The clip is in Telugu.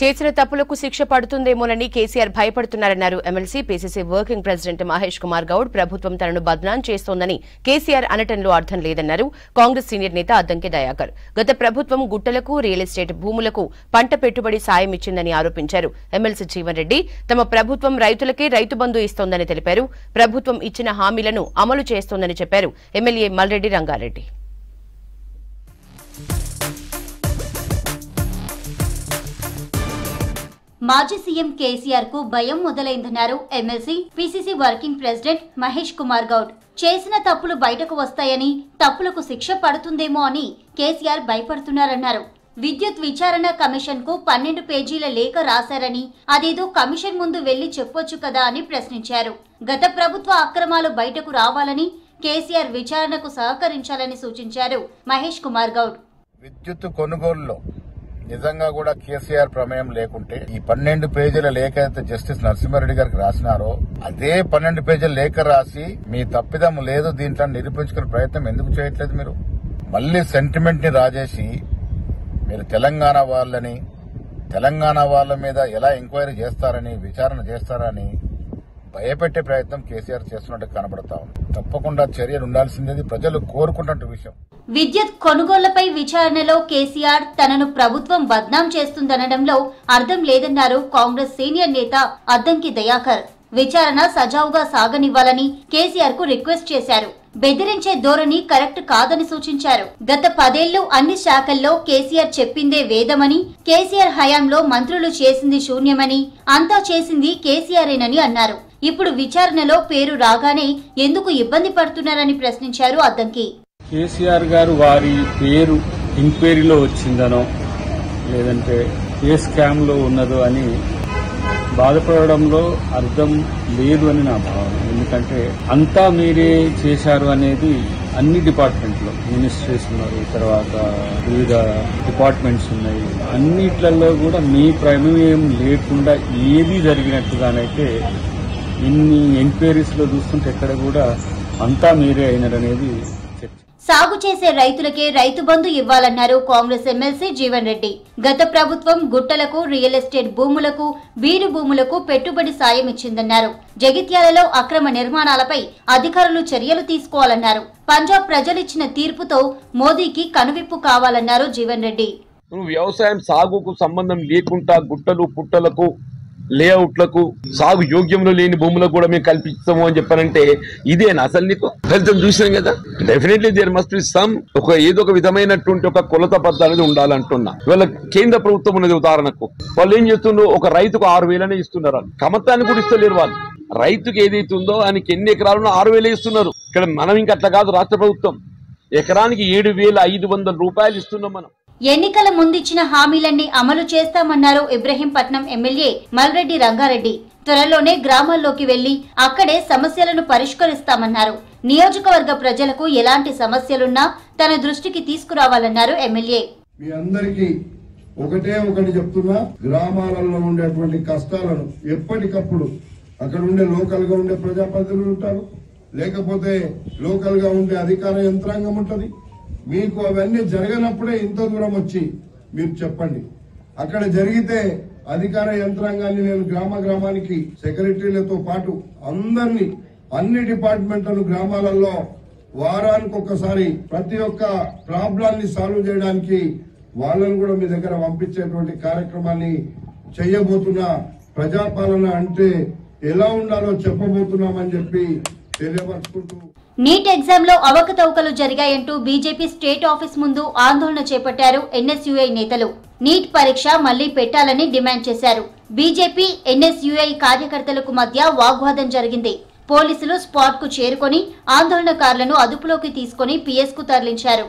చేసిన తప్పులకు శిక్ష పడుతుందేమోనని కేసీఆర్ భయపడుతున్నారన్నారు MLC PCC working president Mahesh Kumar Goud. ప్రభుత్వం తనను బద్నాం చేస్తోందని కేసీఆర్ అనటంలో అర్థం లేదన్నారు కాంగ్రెస్ సీనియర్ నేత అద్దంకి దయాకర్. గత ప్రభుత్వం గుట్టలకు, రియల్ ఎస్టేట్ భూములకు పంట పెట్టుబడి సాయం ఇచ్చిందని ఆరోపించారు. ఎమ్మెల్సీ జీవన్ రెడ్డి తమ ప్రభుత్వం రైతులకే రైతు బంధు ఇస్తోందని తెలిపారు. ప్రభుత్వం ఇచ్చిన హామీలను అమలు చేస్తోందని చెప్పారు ఎమ్మెల్యే మల్రెడ్డి రంగారెడ్డి. మాజీ సీఎం కేసీఆర్ కు భయం మొదలైందన్నారు MLC PCC working president Mahesh Kumar Goud. చేసిన తప్పులు బయటకు వస్తాయని, తప్పులకు శిక్ష పడుతుందేమో అని కేసీఆర్ భయపడుతున్నారన్నారు. విద్యుత్ విచారణ కమిషన్ కు 12 పేజీల లేఖ రాశారని, అదేదో కమిషన్ ముందు వెళ్లి చెప్పొచ్చు కదా అని ప్రశ్నించారు. గత ప్రభుత్వ అక్రమాలు బయటకు రావాలని, కేసీఆర్ విచారణకు సహకరించాలని సూచించారు మహేష్ కుమార్ గౌడ్. విద్యుత్ కొనుగోలులో నిజంగా కూడా కేసీఆర్ ప్రమేయం లేకుంటే ఈ 12 పేజీల లేఖ అయితే జస్టిస్ నరసింహారెడ్డి గారికి రాసినారో అదే 12 పేజీల లేఖ రాసి మీ తప్పిదం లేదు దీంట్లో నిరూపించుకునే ప్రయత్నం ఎందుకు చేయట్లేదు? మీరు మళ్లీ సెంటిమెంట్ ని రాజేసి మీరు తెలంగాణ వాళ్ళ మీద ఎలా ఎంక్వైరీ చేస్తారని, విచారణ చేస్తారని భయపెట్టే ప్రయత్నం కేసీఆర్ చేస్తున్నట్టు కనబడతా ఉంది. తప్పకుండా చర్యలు ఉండాల్సిందేది ప్రజలు కోరుకుంటున్న విషయం. విద్యుత్ కొనుగోళ్లపై విచారణలో కేసీఆర్ తనను ప్రభుత్వం బద్నాం చేస్తుందనడంలో అర్థం లేదన్నారు కాంగ్రెస్ సీనియర్ నేత అద్దంకి దయాకర్. విచారణ సజావుగా సాగనివ్వాలని కేసీఆర్ కు రిక్వెస్ట్ చేశారు. బెదిరించే ధోరణి కరెక్ట్ కాదని సూచించారు. గత 10 ఏళ్లు అన్ని శాఖల్లో కేసీఆర్ చెప్పిందే వేదమని, కేసీఆర్ హయాంలో మంత్రులు చేసింది శూన్యమని, అంతా చేసింది కేసీఆరేనని అన్నారు. ఇప్పుడు విచారణలో పేరు రాగానే ఎందుకు ఇబ్బంది పడుతున్నారని ప్రశ్నించారు అద్దంకి. కేసీఆర్ గారు వారి పేరు ఎంక్వైరీలో వచ్చిందనో లేదంటే ఏ స్కామ్ లో ఉన్నదో అని బాధపడడంలో అర్థం లేదు అని నా భావన. ఎందుకంటే అంతా మీరే చేశారు అనేది అన్ని డిపార్ట్మెంట్లో మినిస్ట్రీస్ ఉన్నారు, తర్వాత వివిధ డిపార్ట్మెంట్స్ ఉన్నాయి. అన్నిట్లలో కూడా మీ ప్రమేయం లేకుండా ఏది జరిగినట్టుగానైతే ఇన్ని ఎంక్వైరీస్ లో చూస్తుంటే ఎక్కడ కూడా అంతా మీరే అయినారనేది చర్చ. సాగు చేసే రైతులకే రైతు బంధు ఇవ్వాలన్నారు కాంగ్రెస్ ఎమ్మెల్సీ జీవన్ రెడ్డి. గత ప్రభుత్వం గుట్టలకు, రియల్ ఎస్టేట్ భూములకు, బీడు భూములకు పెట్టుబడి సాయం ఇచ్చిందన్నారు. జగిత్యాలలో అక్రమ నిర్మాణాలపై అధికారులు చర్యలు తీసుకోవాలన్నారు. పంజాబ్ ప్రజలిచ్చిన తీర్పుతో మోదీకి కనువిప్పు కావాలన్నారు జీవన్ రెడ్డి. వ్యవసాయం సాగుకు సంబంధం లేకుండా గుట్టలు, పుట్టలకు, లేఅవుట్లకు, సాగు యోగ్యంలో లేని భూములకు కూడా మేము కల్పిస్తాము అని చెప్పారంటే ఇదేనా అసలు? నీకు ఫలితం చూసినాం కదా. Definitely there must be some ఏదో ఒక విధమైనటువంటి ఒక కొలత పద్ధతి అనేది ఉండాలంటున్నా. ఇవాళ కేంద్ర ప్రభుత్వం ఉన్నది ఉదాహరణకు, వాళ్ళు ఏం చేస్తుండ్రు, ఒక రైతుకు 6,000 ఇస్తున్నారు. కమతాన్ని కూడా ఇస్తలేరు వాళ్ళు. రైతుకు ఏదైతే ఉందో ఆయనకి ఎన్ని ఎకరాలను 6,000 ఇస్తున్నారు. ఇక్కడ మనం ఇంకా అట్లా కాదు. రాష్ట్ర ప్రభుత్వం ఎకరానికి 7,500 రూపాయలు ఇస్తున్నాం మనం. ఎన్నికల ముందిచ్చిన హామీలన్నీ అమలు చేస్తామన్నారు ఇబ్రహీంపట్నం ఎమ్మెల్యే మల్రెడ్డి రంగారెడ్డి. త్వరలోనే గ్రామాల్లోకి వెళ్లి అక్కడే సమస్యలను పరిష్కరిస్తామన్నారు. నియోజకవర్గ ప్రజలకు ఎలాంటి సమస్యలున్నా తన దృష్టికి తీసుకురావాలన్నారు ఎమ్మెల్యే. మీ అందరికీ ఒకటి చెప్తున్నా, గ్రామాలలో ఉండేటువంటి కష్టాలను ఎప్పటికప్పుడు అక్కడ ఉండే లోకల్ గా ఉండే ప్రజాప్రతినిధులు ఉంటారు, లేకపోతే లోకల్ గా ఉండే అధికార యంత్రాంగం ఉంటది. మీకు అవన్నీ జరగనప్పుడే ఇంత దూరం వచ్చి మీరు చెప్పండి. అక్కడ జరిగితే అధికార యంత్రాంగాన్ని నేను గ్రామానికి సెక్రటరీలతో పాటు అందరినీ, అన్ని డిపార్ట్మెంట్లను గ్రామాలలో వారానికి ఒకసారి ప్రతి ఒక్క ప్రాబ్లాన్ని సాల్వ్ చేయడానికి వాళ్ళను కూడా మీ దగ్గర పంపించేటువంటి కార్యక్రమాన్ని చేయబోతున్నా. ప్రజాపాలన అంటే ఎలా ఉండాలో చెప్పబోతున్నామని చెప్పి తెలియపరుచుకుంటూ, నీట్ ఎగ్జామ్ లో అవకతవకలు జరిగాయంటూ బీజేపీ స్టేట్ ఆఫీస్ ముందు ఆందోళన చేపట్టారు ఎన్ఎస్యుఐ నేతలు. నీట్ పరీక్ష మళ్లీ పెట్టాలని డిమాండ్ చేశారు. బీజేపీ, ఎన్ఎస్యుఐ కార్యకర్తలకు మధ్య వాగ్వాదం జరిగింది. పోలీసులు స్పాట్ కు చేరుకొని ఆందోళనకారులను అదుపులోకి తీసుకుని పిఎస్ కు తరలించారు.